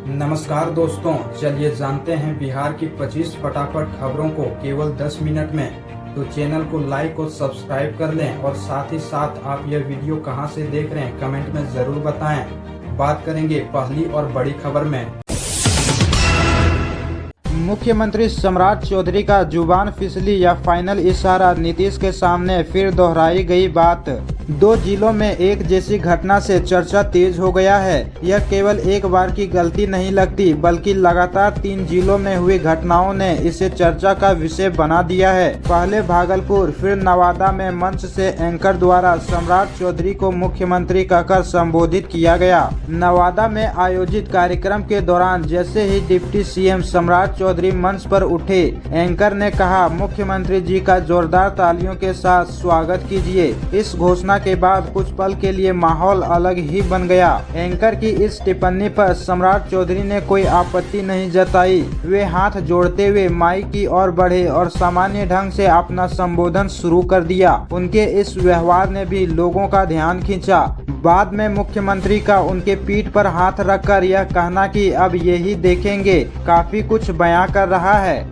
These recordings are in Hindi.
नमस्कार दोस्तों, चलिए जानते हैं बिहार की 25 फटाफट खबरों को केवल 10 मिनट में। तो चैनल को लाइक और सब्सक्राइब कर लें और साथ ही साथ आप यह वीडियो कहां से देख रहे हैं कमेंट में जरूर बताएं। बात करेंगे पहली और बड़ी खबर में। मुख्यमंत्री सम्राट चौधरी का जुबान फिसली या फाइनल इशारा, नीतीश के सामने फिर दोहराई गई बात। 2 जिलों में एक जैसी घटना से चर्चा तेज हो गया है। यह केवल एक बार की गलती नहीं लगती, बल्कि लगातार 3 जिलों में हुई घटनाओं ने इसे चर्चा का विषय बना दिया है। पहले भागलपुर, फिर नवादा में मंच से एंकर द्वारा सम्राट चौधरी को मुख्यमंत्री कहकर संबोधित किया गया। नवादा में आयोजित कार्यक्रम के दौरान जैसे ही डिप्टी सीएम सम्राट चौधरी मंच पर उठे, एंकर ने कहा, मुख्यमंत्री जी का जोरदार तालियों के साथ स्वागत कीजिए। इस घोषणा के बाद कुछ पल के लिए माहौल अलग ही बन गया। एंकर की इस टिप्पणी पर सम्राट चौधरी ने कोई आपत्ति नहीं जताई। वे हाथ जोड़ते हुए माइक की ओर बढ़े और सामान्य ढंग से अपना संबोधन शुरू कर दिया। उनके इस व्यवहार ने भी लोगों का ध्यान खींचा। बाद में मुख्यमंत्री का उनके पीठ पर हाथ रखकर यह कहना कि अब यही देखेंगे काफी कुछ बयां कर रहा है।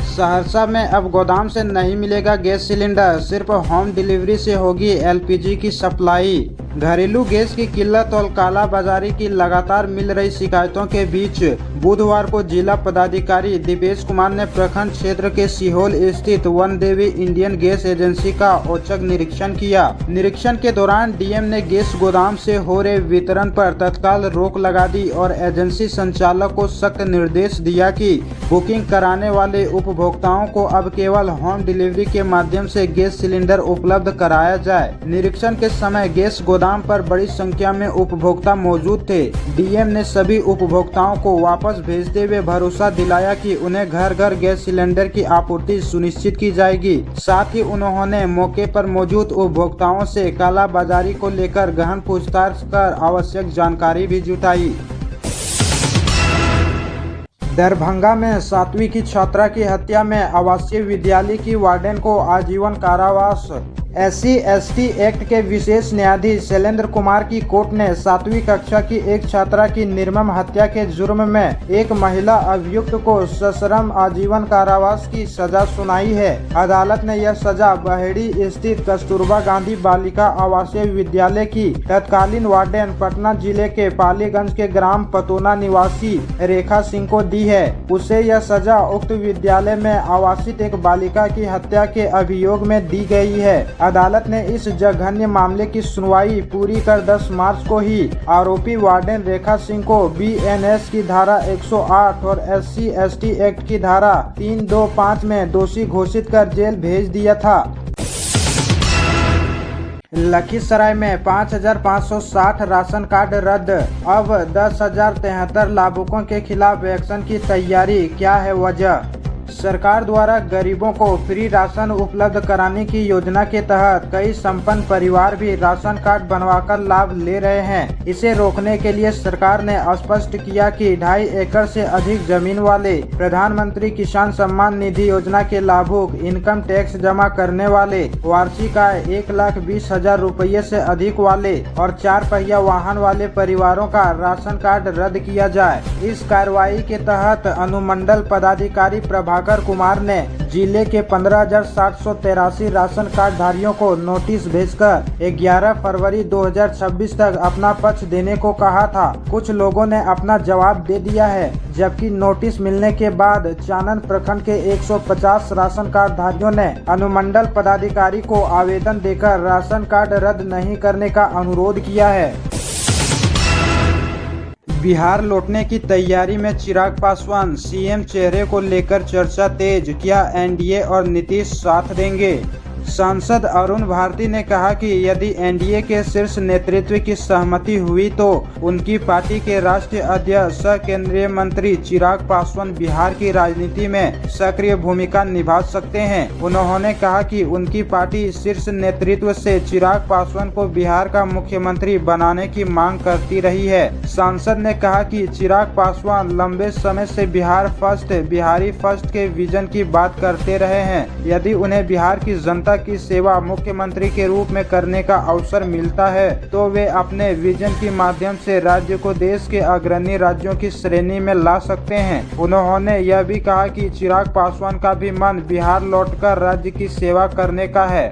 सहरसा में अब गोदाम से नहीं मिलेगा गैस सिलेंडर, सिर्फ होम डिलीवरी से होगी एलपीजी की सप्लाई। घरेलू गैस की किल्लत और कालाबाजारी की लगातार मिल रही शिकायतों के बीच बुधवार को जिला पदाधिकारी दीपेश कुमार ने प्रखंड क्षेत्र के सीहोल स्थित वन देवी इंडियन गैस एजेंसी का औचक निरीक्षण किया। निरीक्षण के दौरान डीएम ने गैस गोदाम से हो रहे वितरण पर तत्काल रोक लगा दी और एजेंसी संचालक को सख्त निर्देश दिया कि बुकिंग कराने वाले उपभोक्ताओं को अब केवल होम डिलीवरी के माध्यम से गैस सिलेंडर उपलब्ध कराया जाए। निरीक्षण के समय गैस गोदाम पर बड़ी संख्या में उपभोक्ता मौजूद थे। डीएम ने सभी उपभोक्ताओं को वापस भेजते हुए भरोसा दिलाया कि उन्हें घर घर गैस सिलेंडर की आपूर्ति सुनिश्चित की जाएगी। साथ ही उन्होंने मौके पर मौजूद उपभोक्ताओं से कालाबाजारी को लेकर गहन पूछताछ कर आवश्यक जानकारी भी जुटाई। दरभंगा में 7वीं की छात्रा की हत्या में आवासीय विद्यालय की वार्डन को आजीवन कारावास। SC/ST एक्ट के विशेष न्यायाधीश शैलेंद्र कुमार की कोर्ट ने 7वीं कक्षा की एक छात्रा की निर्मम हत्या के जुर्म में एक महिला अभियुक्त को सश्रम आजीवन कारावास की सजा सुनाई है। अदालत ने यह सजा बहेड़ी स्थित कस्तूरबा गांधी बालिका आवासीय विद्यालय की तत्कालीन वार्डन पटना जिले के पालीगंज के ग्राम पतोना निवासी रेखा सिंह को दी है। उसे यह सजा उक्त विद्यालय में आवासित एक बालिका की हत्या के अभियोग में दी गई है। अदालत ने इस जघन्य मामले की सुनवाई पूरी कर 10 मार्च को ही आरोपी वार्डन रेखा सिंह को BNS की धारा 108 और SC/ST एक्ट की धारा 325 में दोषी घोषित कर जेल भेज दिया था। लखीसराय में 5,560 राशन कार्ड रद्द, अब 10,073 लाभुकों के खिलाफ एक्शन की तैयारी, क्या है वजह? सरकार द्वारा गरीबों को फ्री राशन उपलब्ध कराने की योजना के तहत कई संपन्न परिवार भी राशन कार्ड बनवाकर लाभ ले रहे हैं। इसे रोकने के लिए सरकार ने स्पष्ट किया कि 2.5 एकड़ से अधिक जमीन वाले, प्रधानमंत्री किसान सम्मान निधि योजना के लाभुक, इनकम टैक्स जमा करने वाले, वार्षिक आय 1,20,000 रुपये से अधिक वाले और 4 पहिया वाहन वाले परिवारों का राशन कार्ड रद्द किया जाए। इस कार्रवाई के तहत अनुमंडल पदाधिकारी प्रभाकर कुमार ने जिले के 15,783 राशन कार्ड धारियों को नोटिस भेजकर 11 फरवरी 2026 तक अपना पक्ष देने को कहा था। कुछ लोगों ने अपना जवाब दे दिया है, जबकि नोटिस मिलने के बाद चानन प्रखंड के 150 राशन कार्ड धारियों ने अनुमंडल पदाधिकारी को आवेदन देकर राशन कार्ड रद्द नहीं करने का अनुरोध किया है। बिहार लौटने की तैयारी में चिराग पासवान, सीएम चेहरे को लेकर चर्चा तेज, क्या एनडीए और नीतीश साथ देंगे? सांसद अरुण भारती ने कहा कि यदि एनडीए के शीर्ष नेतृत्व की सहमति हुई तो उनकी पार्टी के राष्ट्रीय अध्यक्ष सह केंद्रीय मंत्री चिराग पासवान बिहार की राजनीति में सक्रिय भूमिका निभा सकते हैं। उन्होंने कहा कि उनकी पार्टी शीर्ष नेतृत्व से चिराग पासवान को बिहार का मुख्यमंत्री बनाने की मांग करती रही है। सांसद ने कहा कि चिराग पासवान लंबे समय से बिहार फर्स्ट, बिहारी फर्स्ट के विजन की बात करते रहे हैं। यदि उन्हें बिहार की जनता की सेवा मुख्यमंत्री के रूप में करने का अवसर मिलता है तो वे अपने विजन के माध्यम से राज्य को देश के अग्रणी राज्यों की श्रेणी में ला सकते हैं। उन्होंने यह भी कहा कि चिराग पासवान का भी मन बिहार लौटकर राज्य की सेवा करने का है।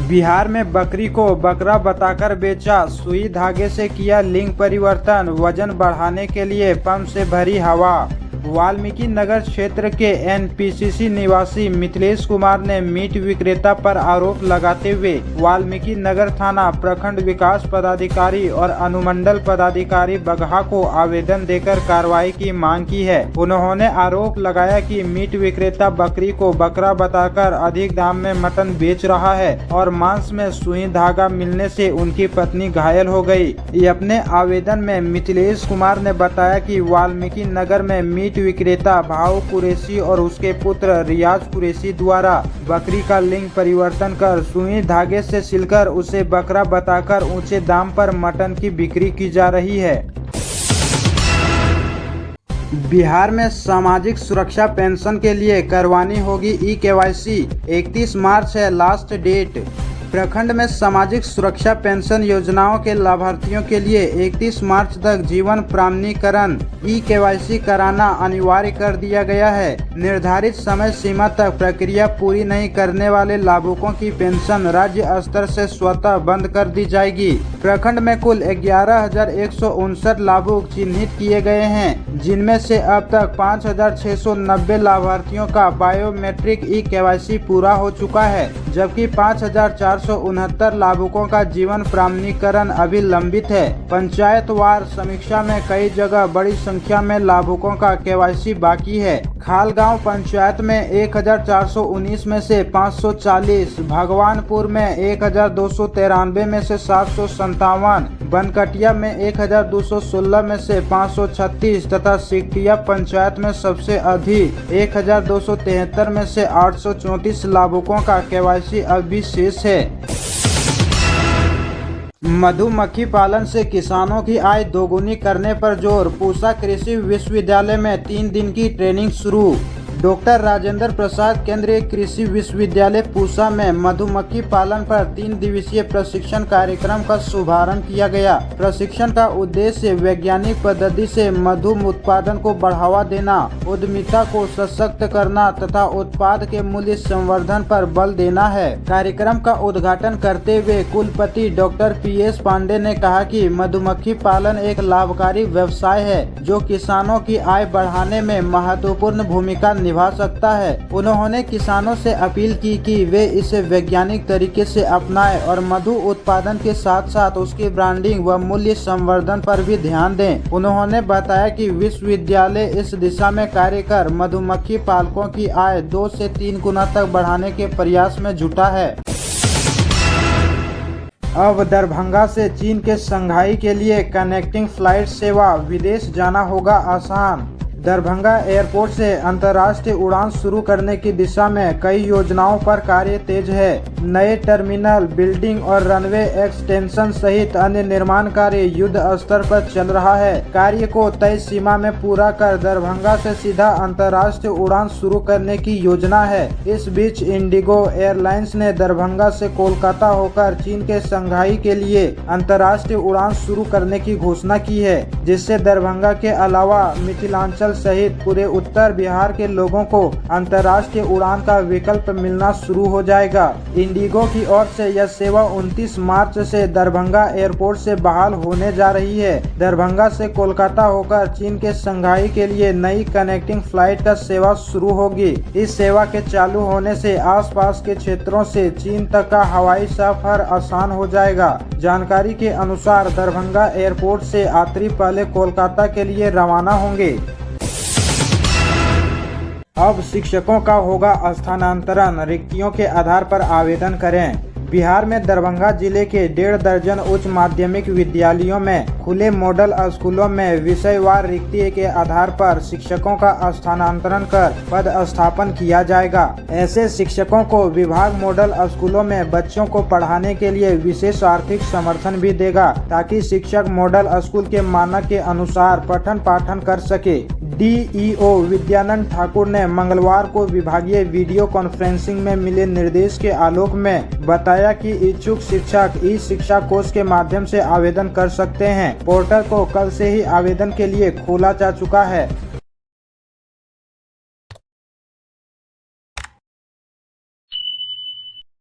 बिहार में बकरी को बकरा बताकर बेचा, सुई धागे से किया लिंग परिवर्तन, वजन बढ़ाने के लिए पंप से भरी हवा। वाल्मीकि नगर क्षेत्र के एनपीसीसी निवासी मिथिलेश कुमार ने मीट विक्रेता पर आरोप लगाते हुए वाल्मीकि नगर थाना, प्रखंड विकास पदाधिकारी और अनुमंडल पदाधिकारी बगहा को आवेदन देकर कार्रवाई की मांग की है। उन्होंने आरोप लगाया कि मीट विक्रेता बकरी को बकरा बताकर अधिक दाम में मटन बेच रहा है और मांस में सुई धागा मिलने से उनकी पत्नी घायल हो गई। अपने आवेदन में मिथिलेश कुमार ने बताया कि वाल्मीकि नगर में मीट विक्रेता भाऊ कुरैशी और उसके पुत्र रियाज कुरैशी द्वारा बकरी का लिंग परिवर्तन कर सुई धागे से सिलकर उसे बकरा बताकर ऊंचे दाम पर मटन की बिक्री की जा रही है। बिहार में सामाजिक सुरक्षा पेंशन के लिए करवानी होगी ई-केवाईसी, 31 मार्च है लास्ट डेट। प्रखंड में सामाजिक सुरक्षा पेंशन योजनाओं के लाभार्थियों के लिए 31 मार्च तक जीवन प्रमाणीकरण ई-केवाईसी कराना अनिवार्य कर दिया गया है। निर्धारित समय सीमा तक प्रक्रिया पूरी नहीं करने वाले लाभुकों की पेंशन राज्य स्तर से स्वतः बंद कर दी जाएगी। प्रखंड में कुल 11,159 लाभुक चिन्हित किए गए हैं, जिनमें से अब तक 5,690 लाभार्थियों का बायोमेट्रिक ई-केवाईसी पूरा हो चुका है, जबकि 5,469 लाभुकों का जीवन प्रमाणीकरण अभी लंबित है। पंचायतवार समीक्षा में कई जगह बड़ी संख्या में लाभुकों का केवाईसी बाकी है। खालगांव पंचायत में 1,419 में से 540, भगवानपुर में 1,293 में से 757, बनकटिया में 1,216 में से 536 तथा सिकटिया पंचायत में सबसे अधिक 1,273 में से 834 लाभुकों का केवाईसी अभी शेष है। मधुमक्खी पालन से किसानों की आय दोगुनी करने पर जोर, पूसा कृषि विश्वविद्यालय में 3 दिन की ट्रेनिंग शुरू। डॉक्टर राजेंद्र प्रसाद केंद्रीय कृषि विश्वविद्यालय पूसा में मधुमक्खी पालन पर 3 दिवसीय प्रशिक्षण कार्यक्रम का शुभारंभ किया गया। प्रशिक्षण का उद्देश्य वैज्ञानिक पद्धति से मधु उत्पादन को बढ़ावा देना, उद्यमिता को सशक्त करना तथा उत्पाद के मूल्य संवर्धन पर बल देना है। कार्यक्रम का उद्घाटन करते हुए कुलपति डॉक्टर PS पांडे ने कहा कि मधुमक्खी पालन एक लाभकारी व्यवसाय है जो किसानों की आय बढ़ाने में महत्वपूर्ण भूमिका निभा सकता है। उन्होंने किसानों से अपील की कि वे इसे वैज्ञानिक तरीके से अपनाएं और मधु उत्पादन के साथ साथ उसकी ब्रांडिंग व मूल्य संवर्धन पर भी ध्यान दें। उन्होंने बताया कि विश्वविद्यालय इस दिशा में कार्य कर मधुमक्खी पालकों की आय 2 से 3 गुना तक बढ़ाने के प्रयास में जुटा है। अब दरभंगा से चीन के शंघाई के लिए कनेक्टिंग फ्लाइट सेवा, विदेश जाना होगा आसान। दरभंगा एयरपोर्ट से अंतर्राष्ट्रीय उड़ान शुरू करने की दिशा में कई योजनाओं पर कार्य तेज है। नए टर्मिनल, बिल्डिंग और रनवे एक्सटेंशन सहित अन्य निर्माण कार्य युद्ध स्तर पर चल रहा है। कार्य को तय सीमा में पूरा कर दरभंगा से सीधा अंतर्राष्ट्रीय उड़ान शुरू करने की योजना है। इस बीच इंडिगो एयरलाइंस ने दरभंगा से कोलकाता होकर चीन के शंघाई के लिए अंतर्राष्ट्रीय उड़ान शुरू करने की घोषणा की है, जिससे दरभंगा के अलावा मिथिलांचल सहित पूरे उत्तर बिहार के लोगों को अंतर्राष्ट्रीय उड़ान का विकल्प मिलना शुरू हो जाएगा। इंडिगो की ओर से यह सेवा 29 मार्च से दरभंगा एयरपोर्ट से बहाल होने जा रही है। दरभंगा से कोलकाता होकर चीन के शंघाई के लिए नई कनेक्टिंग फ्लाइट का सेवा शुरू होगी। इस सेवा के चालू होने से आसपास के क्षेत्रों से चीन तक का हवाई सफर आसान हो जाएगा। जानकारी के अनुसार दरभंगा एयरपोर्ट से यात्री पहले कोलकाता के लिए रवाना होंगे। अब शिक्षकों का होगा स्थानांतरण, रिक्तियों के आधार पर आवेदन करें। बिहार में दरभंगा जिले के 1.5 दर्जन उच्च माध्यमिक विद्यालयों में खुले मॉडल स्कूलों में विषयवार रिक्ति के आधार पर शिक्षकों का स्थानांतरण कर पद स्थापन किया जाएगा। ऐसे शिक्षकों को विभाग मॉडल स्कूलों में बच्चों को पढ़ाने के लिए विशेष आर्थिक समर्थन भी देगा, ताकि शिक्षक मॉडल स्कूल के मानक के अनुसार पठन पाठन कर सके। डीईओ विद्यानंद ठाकुर ने मंगलवार को विभागीय वीडियो कॉन्फ्रेंसिंग में मिले निर्देश के आलोक में बताया कि इच्छुक शिक्षक ई शिक्षा कोष के माध्यम से आवेदन कर सकते हैं। पोर्टल को कल से ही आवेदन के लिए खोला जा चुका है।